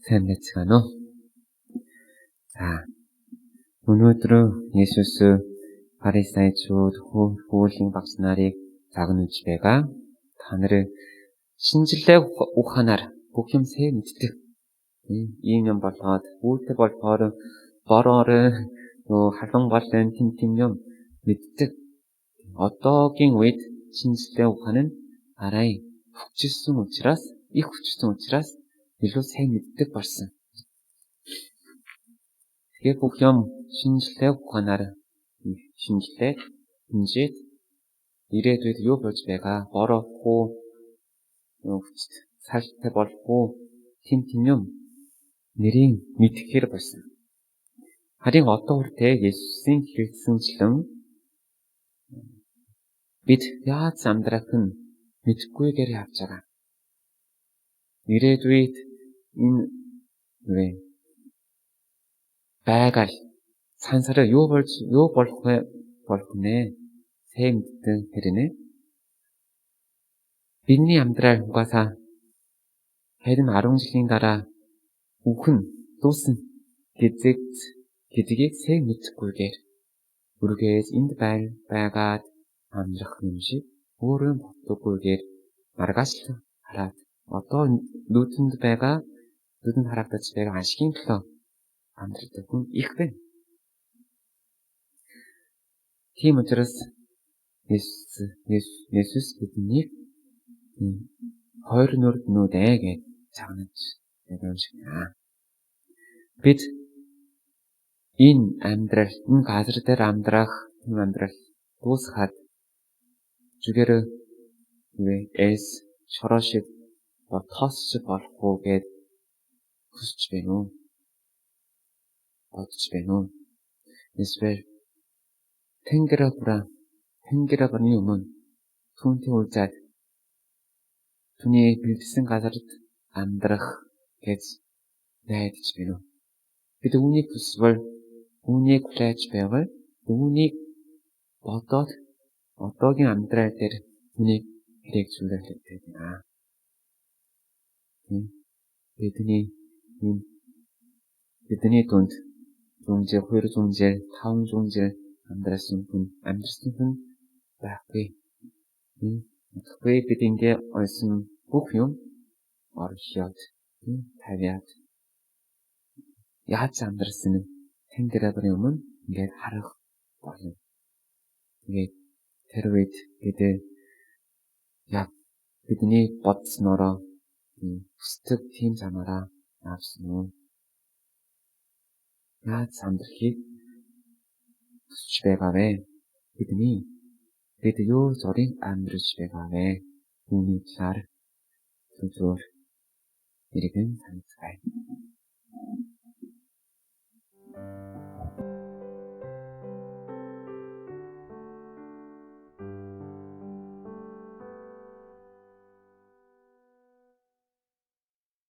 сайн байцгаана уу? За, өнөөдөр Есүс фарисеучуд хуулийн багш нарыг загнуулж байгаа. Та нар шинжлэх ухаанаар бүх юм сайн мэддэг. Ийм юм болоод үүдэл болохоор бороор халуун болон тим юм мэддэг. Одоогийн үед шинжлэх ухаан нь арай хүчилсэн учраас илүү сайн мэддэг болсон. Тэгэхээр бүх юм шинжлэх ухаанаар шинжлэх хэмжээд ирээдүйд юу болж байгаа бороо хуу салтай болох уу тим юм нэрийн мэдхээр болсон. Харин одоо үртэй Есүсийн хэлсэнчлэн бид яаж амьдрах нь мэдхгүйгээр явж байгаа. Ирээдүйд энэ байгаль сансараа юу болох нэ сайн мэддэг хэрнэ. Бидний амьдрал угаасаа харин 10 жилийн дараа үхэн дуусна гэдгийг сайн мэдхгүйгээр үргээс энд байгаад амьдрах юм шиг өөрөө боддоггүйгээр маргааш хараад одоо нүдэнд харагдаж байгаа ашигын төлөө амьдрах хүн их байна. Тийм учраас Есүс бидний хоёр нүрд гэж цагнаж байгаа юм шиг байна. Бид энэ газар дээр амьдрах дуусгаад зүгээр шороо шиг тоос шиг болох уу гэд хүсэж байна уу? Бодож байна уу? Эсвэл Тэнгэрийн өмнө түүнтэй уулзаад түүний бэлдсэн газарт амьдрах гэж найдаж байна уу? Бид үүнийг хүсвэл үүнийг хүлээж байвал үүнийг бодоод одоогийн амьдрал дээр үүнийг хэрэгжүүлэх хэрэгтэй байна. Бидний дунд 200 жил 500 жил амьдрсан хүн байхгүй. Бид ингээ ойсон бүх юм оршоод тавиад яаж амьдрсан нь Тэнгэрийн өмнө ингээд харах болно. Тэгээд тэр үед бидний бодснороо хүсдэг тийм замаараа авсан уу? Яаж амьдрахыг хүсэж байгаа вэ? Бид юу зориг амьдрж байгаа вэ? Үүний талаар зөвхөн иргэн санацгаая.